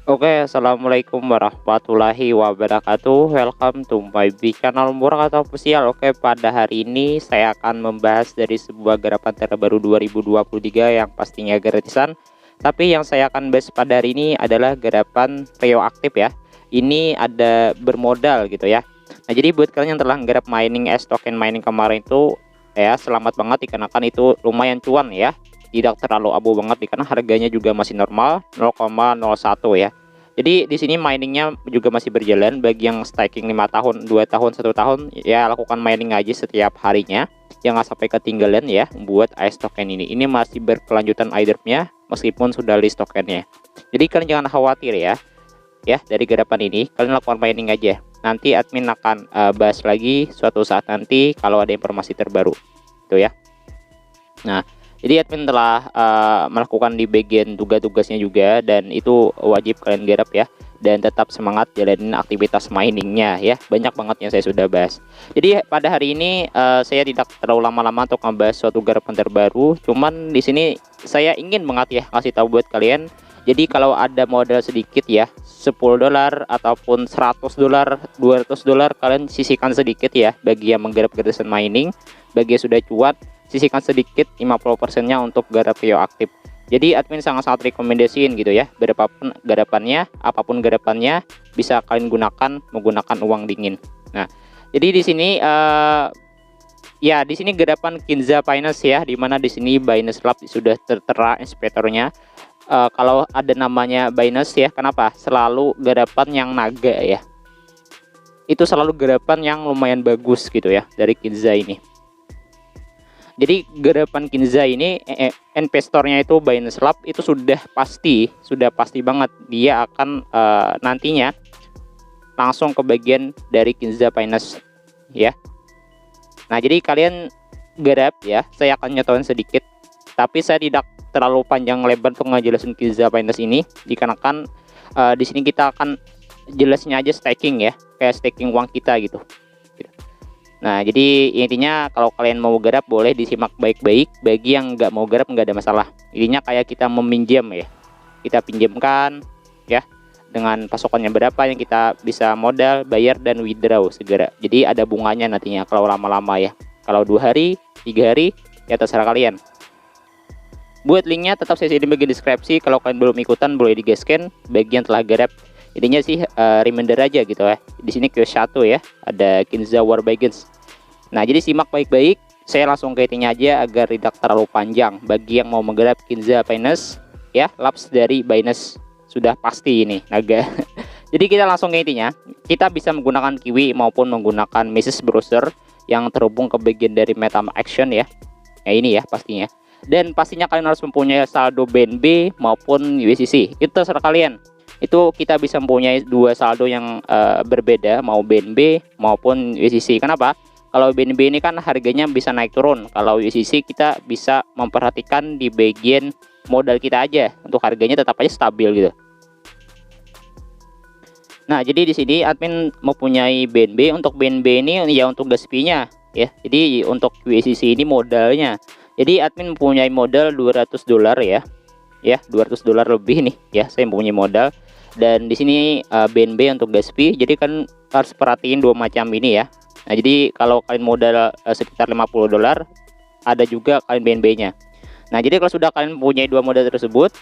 Oke, assalamualaikum warahmatullahi wabarakatuh. Welcome to my channel Murah atau Official. Oke, pada hari ini saya akan membahas dari sebuah garapan terbaru 2023 yang pastinya gratisan. Tapi yang saya akan bahas pada hari ini adalah garapan Rio aktif ya. Ini ada bermodal gitu ya. Nah, jadi buat kalian yang telah menggarap mining S token mining kemarin itu ya, selamat banget dikarenakan itu lumayan cuan ya. Tidak terlalu abu banget karena harganya juga masih normal 0,01 ya. Jadi di sini miningnya juga masih berjalan bagi yang staking 5 tahun, 2 tahun, 1 tahun ya, lakukan mining aja setiap harinya. Jangan sampai ketinggalan ya buat AS token ini. Ini masih berkelanjutan airdropnya meskipun sudah list tokennya. Jadi kalian jangan khawatir ya. Ya, dari garapan ini kalian lakukan mining aja. Nanti admin akan bahas lagi suatu saat nanti kalau ada informasi terbaru. Itu ya. Nah, jadi admin telah melakukan di bagian tugas-tugasnya juga, dan itu wajib kalian garap ya, dan tetap semangat jalanin aktivitas miningnya ya. Banyak banget yang saya sudah bahas. Jadi pada hari ini saya tidak terlalu lama-lama untuk membahas suatu garapan terbaru. Cuman di sini saya ingin banget ya kasih tahu buat kalian. Jadi kalau ada modal sedikit ya, $10 ataupun $100, $200, kalian sisihkan sedikit ya bagi yang menggarap gratisan mining. Bagi yang sudah cuan, sisihkan sedikit 50%-nya untuk garap Rio aktif. Jadi admin sangat-sangat rekomendasiin gitu ya, berapapun garapannya, apapun garapannya bisa kalian gunakan menggunakan uang dingin. Nah, jadi di sini ya di sini garapan Kinza Finance ya, dimana di sini Binance Lab sudah tertera inspektornya. Kalau ada namanya Binance ya, kenapa? Selalu garapan yang naga ya. Itu selalu garapan yang lumayan bagus gitu ya dari Kinza ini. Jadi garapan Kinza ini investornya itu Binance Lab itu sudah pasti banget dia akan nantinya langsung ke bagian dari Kinza Finance ya. Nah, jadi kalian garap ya, saya akan nyotoin sedikit, tapi saya tidak terlalu panjang lebar untuk ngejelasin Kinza Finance ini, dikarenakan di sini kita akan jelasnya aja staking ya, kayak staking uang kita gitu. Nah, jadi intinya kalau kalian mau garap boleh disimak baik-baik. Bagi yang nggak mau garap nggak ada masalah. Intinya kayak kita meminjam ya, kita pinjamkan ya, dengan pasokannya berapa yang kita bisa modal, bayar, dan withdraw segera. Jadi ada bunganya nantinya kalau lama-lama ya. Kalau 2 hari, 3 hari, ya terserah kalian. Buat linknya tetap saya di bagian deskripsi. Kalau kalian belum ikutan boleh digaskan. Bagi yang telah garap, intinya sih reminder aja gitu ya. Di sini Q1 ya, ada Kinza War Begins. Nah, jadi simak baik-baik. Saya langsung ke intinya aja agar tidak terlalu panjang. Bagi yang mau menggarap Kinza Finance ya, Labs dari Binance sudah pasti ini naga. Jadi kita langsung ke intinya. Kita bisa menggunakan Kiwi maupun menggunakan Message Browser yang terhubung ke bagian dari MetaMask Action ya. Ya ini ya pastinya. Dan pastinya kalian harus mempunyai saldo BNB maupun USDC. Itu terserah kalian. Itu kita bisa mempunyai dua saldo yang berbeda, mau BNB maupun USDC. Kenapa? Kalau BNB ini kan harganya bisa naik turun. Kalau USDC kita bisa memperhatikan di bagian modal kita aja, untuk harganya tetap aja stabil gitu. Nah, jadi di sini admin mempunyai BNB. Untuk BNB ini ya untuk gas fee-nya ya. Jadi untuk USDC ini modalnya. Jadi admin mempunyai modal $200 ya. Ya, $200 lebih nih ya, saya mempunyai modal. Dan di sini BNB untuk gas fee. Jadi kan harus perhatiin dua macam ini ya. Nah, jadi kalau kalian modal sekitar $50, ada juga kalian BNB-nya. Nah, jadi kalau sudah kalian mempunyai dua modal tersebut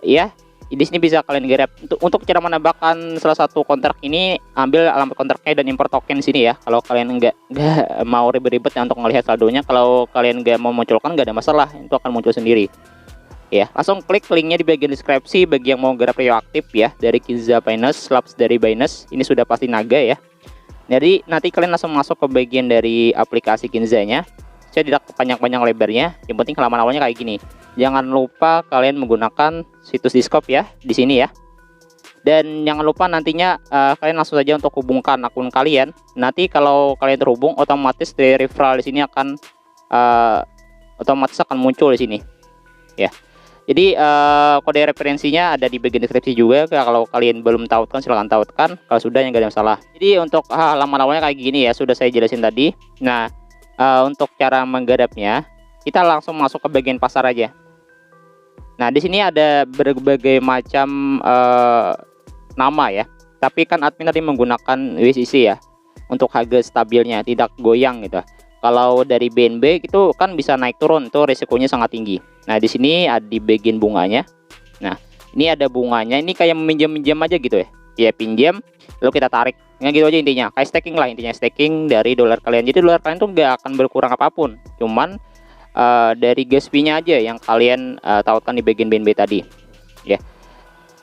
ya, di sini bisa kalian garap. Untuk cara menambahkan salah satu kontrak ini, ambil alamat kontraknya dan import token sini ya. Kalau kalian nggak mau ribet-ribet ya untuk melihat saldonya, kalau kalian nggak mau munculkan nggak ada masalah, itu akan muncul sendiri. Ya, langsung klik linknya di bagian deskripsi bagi yang mau garap Rio aktif ya, dari Kinza Finance, Labs dari Binance. Ini sudah pasti naga ya. Jadi nanti kalian langsung masuk ke bagian dari aplikasi Kinza-nya. Saya tidak panjang-panjang lebarnya, yang penting halaman awalnya kayak gini. Jangan lupa kalian menggunakan situs Discord ya di sini ya. Dan jangan lupa nantinya kalian langsung saja untuk hubungkan akun kalian. Nanti kalau kalian terhubung, otomatis dari referral di sini akan otomatis akan muncul di sini. Ya. Jadi kode referensinya ada di bagian deskripsi juga. Kalau kalian belum tautkan silahkan tautkan. Kalau sudah yang gak ada masalah. Jadi untuk halaman awalnya kayak gini ya, sudah saya jelasin tadi. Nah, untuk cara menggarapnya, kita langsung masuk ke bagian pasar aja. Nah, di sini ada berbagai macam nama ya. Tapi kan admin tadi menggunakan USDC ya untuk harga stabilnya, tidak goyang gitu. Kalau dari BNB itu kan bisa naik turun, tuh resikonya sangat tinggi. Nah, di sini ada di bagian bunganya. Nah, ini ada bunganya, ini kayak meminjam-minjam aja gitu ya. Ya pinjam, lalu kita tarik. Nah, gitu aja intinya. Kayak staking lah intinya, staking dari dolar kalian. Jadi dolar kalian tuh nggak akan berkurang apapun. Cuman dari gas fee-nya aja yang kalian tautkan di bagian BNB tadi. Ya.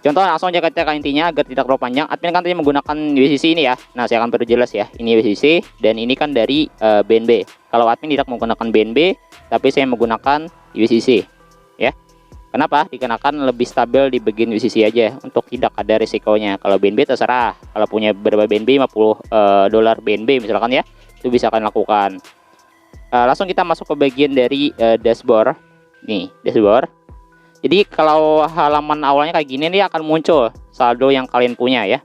Contoh langsung aja kita intinya agar tidak terlalu panjang. Admin kan tadi menggunakan USDC ini ya. Nah, saya akan perjelas ya. Ini USDC dan ini kan dari BNB. Kalau admin tidak menggunakan BNB, tapi saya menggunakan USDC. Ya. Kenapa? Dikarenakan lebih stabil di bagian USDC aja untuk tidak ada risikonya. Kalau BNB terserah. Kalau punya berapa BNB, 50 dolar BNB misalkan ya, itu bisa kalian lakukan. Langsung kita masuk ke bagian dari dashboard. Nih, dashboard. Jadi kalau halaman awalnya kayak gini nih akan muncul saldo yang kalian punya ya.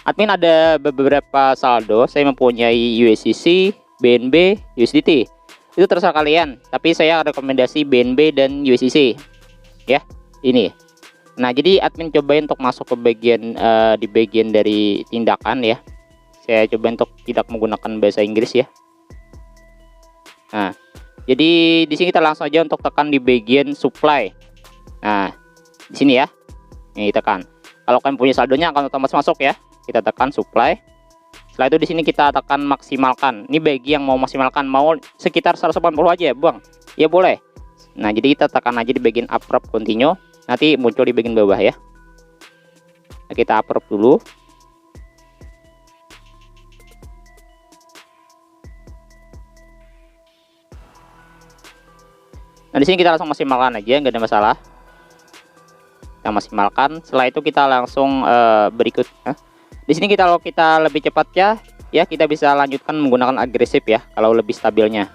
Admin ada beberapa saldo, saya mempunyai USDC, BNB, USDT. Itu terserah kalian, tapi saya rekomendasi BNB dan USDC. Ya, ini. Nah, jadi admin cobain untuk masuk ke bagian di bagian dari tindakan ya. Saya coba untuk tidak menggunakan bahasa Inggris ya. Nah, jadi di sini kita langsung aja untuk tekan di bagian supply. Nah, di sini ya. Ini tekan. Kalau kalian punya saldonya akan otomatis masuk ya. Kita tekan supply. Setelah itu di sini kita tekan maksimalkan. Ini bagi yang mau maksimalkan, mau sekitar 180 aja, Bang. Ya boleh. Nah, jadi kita tekan aja di bagian approve continue. Nanti muncul di bagian bawah ya. Nah, kita approve dulu. Nah, di sini kita langsung maksimalkan aja, nggak ada masalah. Kita maksimalkan. Setelah itu kita langsung berikut. Di sini kalau kita lebih cepat ya kita bisa lanjutkan menggunakan agresif ya. Kalau lebih stabilnya.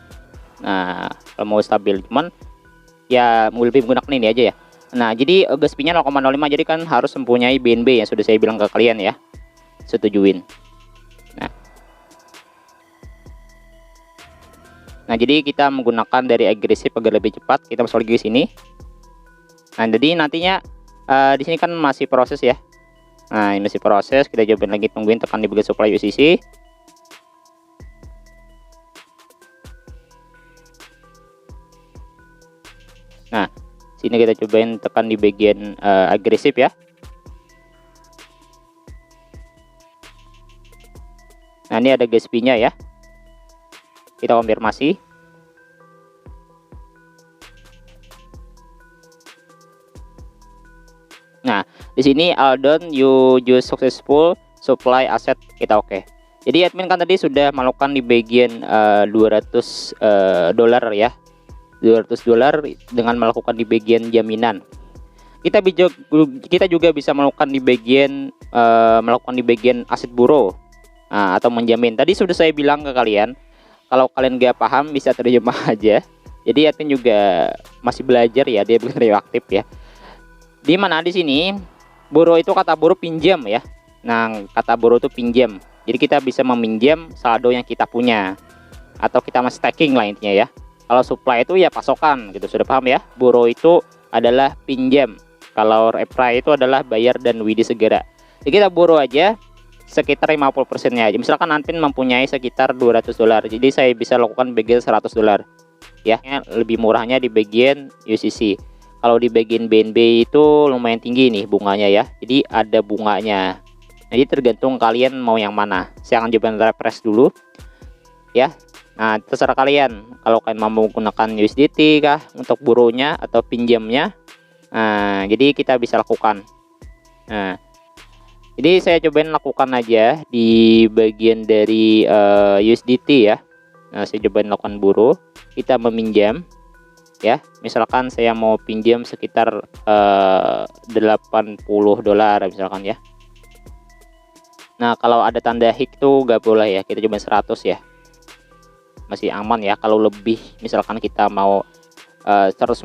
Nah, kalau mau stabil, cuman ya mau lebih menggunakan ini aja ya. Nah, jadi gas fee-nya 0,05, jadi kan harus mempunyai BNB yang sudah saya bilang ke kalian ya. Setujuin. Nah, jadi kita menggunakan dari agresif agar lebih cepat. Kita masuk lagi ke sini. Nah, jadi nantinya di sini kan masih proses ya. Nah, ini masih proses. Kita cobain lagi, tungguin, tekan di bagian supply USDC. Nah, sini kita cobain tekan di bagian agresif ya. Nah, ini ada gas fee-nya ya. Kita konfirmasi. Nah, di sini Aldon you use successful supply asset, kita oke. Jadi admin kan tadi sudah melakukan di bagian 200 dolar ya. 200 dolar dengan melakukan di bagian jaminan. Kita juga bisa melakukan di bagian aset buro. Nah, atau menjamin. Tadi sudah saya bilang ke kalian, kalau kalian nggak paham bisa terjemah aja. Jadi admin juga masih belajar ya, dia belum reaktif ya. Di mana di sini buro itu kata buro pinjam ya. Nah, kata buro itu pinjam. Jadi kita bisa meminjam saldo yang kita punya atau kita staking lah intinya ya. Kalau supply itu ya pasokan gitu, sudah paham ya. Buro itu adalah pinjam. Kalau reply itu adalah bayar dan widi segera. Jadi kita buro aja sekitar 50%-nya aja. Misalkan admin mempunyai sekitar 200 dolar. Jadi saya bisa lakukan bagian 100 dolar. Ya, lebih murahnya di bagian USDC. Kalau di bagian BNB itu lumayan tinggi nih bunganya ya. Jadi ada bunganya. Jadi tergantung kalian mau yang mana. Saya akan coba refresh dulu. Ya. Nah, terserah kalian. Kalau kalian mau menggunakan USDT kah untuk buronya atau pinjamnya. Nah, jadi kita bisa lakukan. Nah, jadi saya cobain lakukan aja di bagian dari USDT ya. Nah, saya cobain lakukan buro. Kita meminjam ya. Misalkan saya mau pinjam sekitar 80 dolar misalkan ya. Nah, kalau ada tanda hik tuh gak boleh ya. Kita coba 100 ya. Masih aman ya. Kalau lebih misalkan kita mau 150,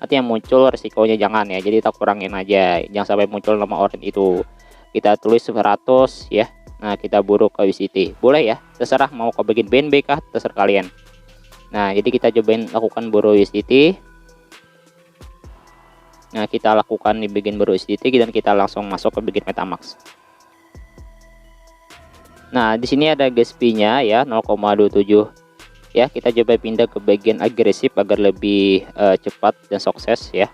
nanti yang muncul resikonya jangan ya. Jadi kita kurangin aja, jangan sampai muncul nama orang itu. Kita tulis 100 ya. Nah, kita buru ke USDT. Boleh ya, terserah mau ke bagian BNB kah, terserah kalian. Nah, jadi kita cobain lakukan buru USDT. Nah, kita lakukan di bagian baru USDT dan kita langsung masuk ke bagian MetaMask. Nah, di sini ada gas fee-nya ya 0,27. Ya, kita coba pindah ke bagian agresif agar lebih cepat dan sukses ya.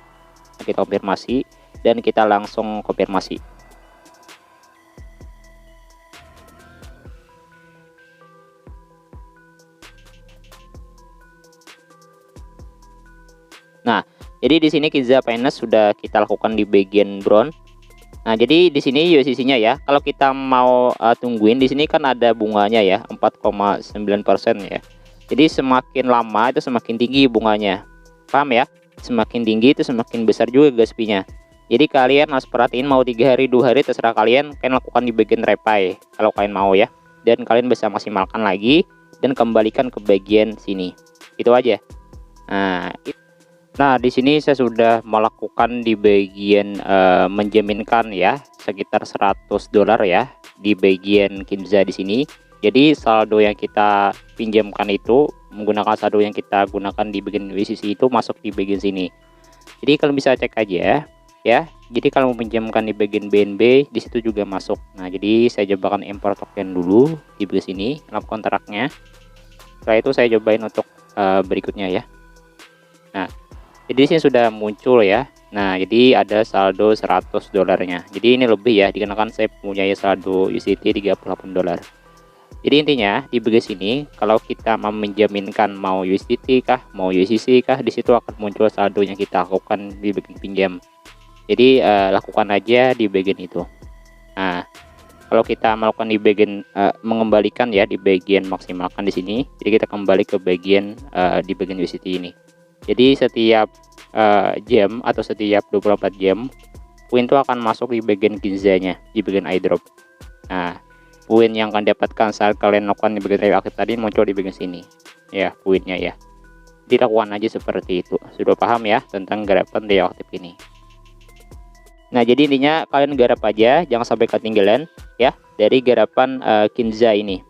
Nah, kita konfirmasi dan kita langsung konfirmasi. Nah, jadi di sini Kinza Finance sudah kita lakukan di bagian brown. Nah, jadi di sini USDC-nya ya, kalau kita mau tungguin di sini kan ada bunganya ya, 4,9% ya. Jadi semakin lama itu semakin tinggi bunganya. Paham ya? Semakin tinggi itu semakin besar juga gas fee-nya. Jadi kalian harus perhatiin mau 3 hari, 2 hari terserah kalian lakukan di bagian refi kalau kalian mau ya. Dan kalian bisa maksimalkan lagi dan kembalikan ke bagian sini. Itu aja. Nah, di sini saya sudah melakukan di bagian menjaminkan ya sekitar $100 ya di bagian Kinza di sini. Jadi saldo yang kita pinjamkan itu menggunakan saldo yang kita gunakan di bagian USDC itu masuk di bagian sini. Jadi kalian bisa cek aja ya. Jadi kalau meminjamkan di bagian BNB di situ juga masuk. Nah, jadi saya cobakan import token dulu di bagian sini dalam kontraknya. Setelah itu saya cobain untuk berikutnya ya. Nah, jadi sini sudah muncul ya. Nah, jadi ada saldo $100-nya. Jadi ini lebih ya, dikarenakan saya punya saldo USDT $38. Jadi intinya di bagian sini kalau kita mau menjaminkan mau USDT kah, mau USDC kah, di situ akan muncul saldo yang kita lakukan di bagian pinjam. Jadi lakukan aja di bagian itu. Nah, kalau kita melakukan di bagian mengembalikan ya di bagian maksimalkan di sini, jadi kita kembali ke bagian di bagian USDT ini. Jadi setiap jam atau setiap 24 jam poin itu akan masuk di bagian Kinza-nya di bagian airdrop. Nah, poin yang akan dapatkan saat kalian lakukan di bagian reaktif tadi muncul di bagian sini ya, poinnya ya. Dilakukan aja seperti itu. Sudah paham ya tentang garapan reaktif ini. Nah, jadi intinya kalian garap aja, jangan sampai ketinggalan ya dari garapan Kinza ini.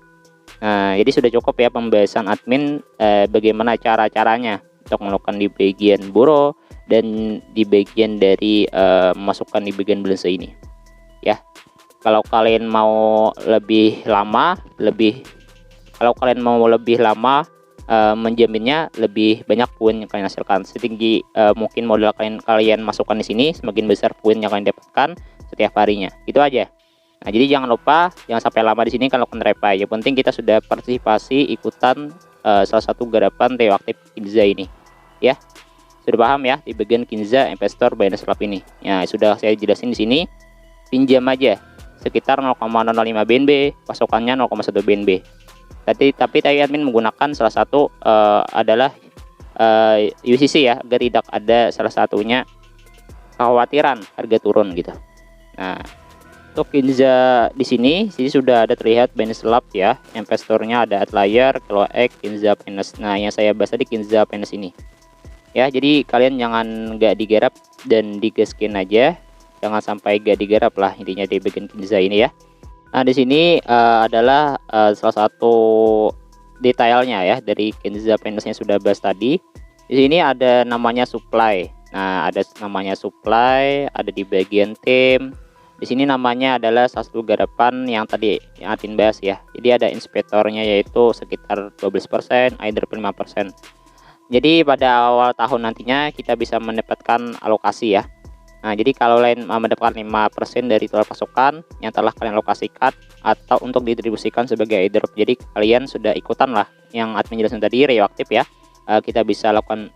Nah, jadi sudah cukup ya pembahasan admin bagaimana cara-caranya untuk melakukan di bagian boro dan di bagian dari memasukkan di bagian balance ini ya. Kalau kalian mau lebih lama menjaminnya lebih banyak poin yang kalian hasilkan, setinggi mungkin modal kalian masukkan di sini, semakin besar poin yang kalian dapatkan setiap harinya. Itu aja. Nah, jadi jangan lupa jangan sampai lama di sini kalau lakukan refi. Yang penting kita sudah partisipasi ikutan salah satu garapan reaktif Kinza ini ya. Sudah paham ya di bagian Kinza Investor Binance Club ini ya, sudah saya jelasin di sini. Pinjam aja sekitar 0,05 BNB, pasokannya 0,1 BNB. Tapi tadi admin menggunakan salah satu adalah USDC ya, agar tidak ada salah satunya kekhawatiran harga turun gitu. Nah, untuk Kinza di sini sudah ada terlihat Binance Lab ya, investornya ada Outlier, KeloX, Kinza Finance. Nah, yang saya bahas tadi Kinza Finance ini ya. Jadi kalian jangan nggak digarap dan digaskin aja, jangan sampai nggak digarap lah intinya di bagian Kinza ini ya. Nah, di sini adalah salah satu detailnya ya dari Kinza Finance yang sudah bahas tadi. Di sini ada namanya supply. Nah, ada namanya supply, ada di bagian tim. Di sini namanya adalah salah satu garapan yang tadi yang admin bahas ya. Jadi ada inspektornya yaitu sekitar 12%, airdrop 5%. Jadi pada awal tahun nantinya kita bisa mendapatkan alokasi ya. Nah, jadi kalau kalian mendapatkan 5% dari total pasukan yang telah kalian alokasikan atau untuk didistribusikan sebagai airdrop. Jadi kalian sudah ikutan lah yang admin jelasin tadi reaktif ya. Kita bisa lakukan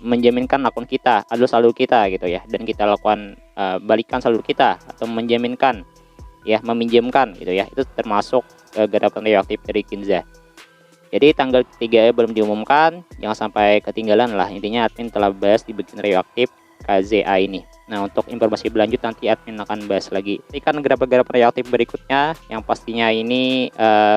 menjaminkan akun kita, adalah saldo kita gitu ya, dan kita lakukan balikan saldo kita atau menjaminkan ya, meminjamkan gitu ya. Itu termasuk garapan reaktif dari Kinza. Jadi tanggal 3 belum diumumkan, jangan sampai ketinggalan lah. Intinya admin telah bahas di bagian reaktif KZA ini. Nah, untuk informasi berlanjut nanti admin akan bahas lagi. Ikan garapan reaktif berikutnya yang pastinya ini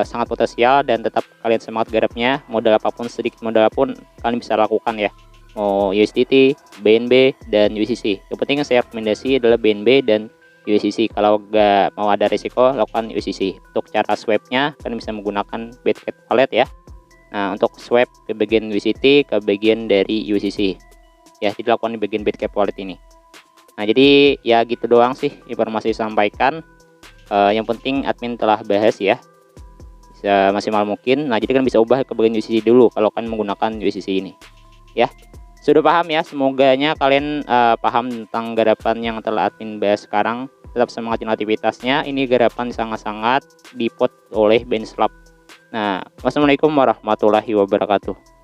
sangat potensial dan tetap kalian semangat garapnya. Modal apapun, sedikit modal pun kalian bisa lakukan ya. Mau USDT, BNB, dan USDC. Yang penting yang saya rekomendasi adalah BNB dan USDC. Kalau nggak mau ada risiko, lakukan USDC. Untuk cara swapnya kalian bisa menggunakan Bitget Wallet ya. Nah, untuk swap ke bagian USDT ke bagian dari USDC ya, dilakukan di bagian Bitget Wallet ini. Nah, jadi ya gitu doang sih informasi disampaikan. Yang penting admin telah bahas ya, bisa maksimal mungkin. Nah, jadi kan bisa ubah ke bagian UCC dulu kalau kan menggunakan UCC ini ya. Sudah paham ya, semoganya kalian paham tentang garapan yang telah admin bahas sekarang. Tetap semangatin aktivitasnya, ini garapan sangat-sangat dipot oleh Bench Lab. Nah, wassalamualaikum warahmatullahi wabarakatuh.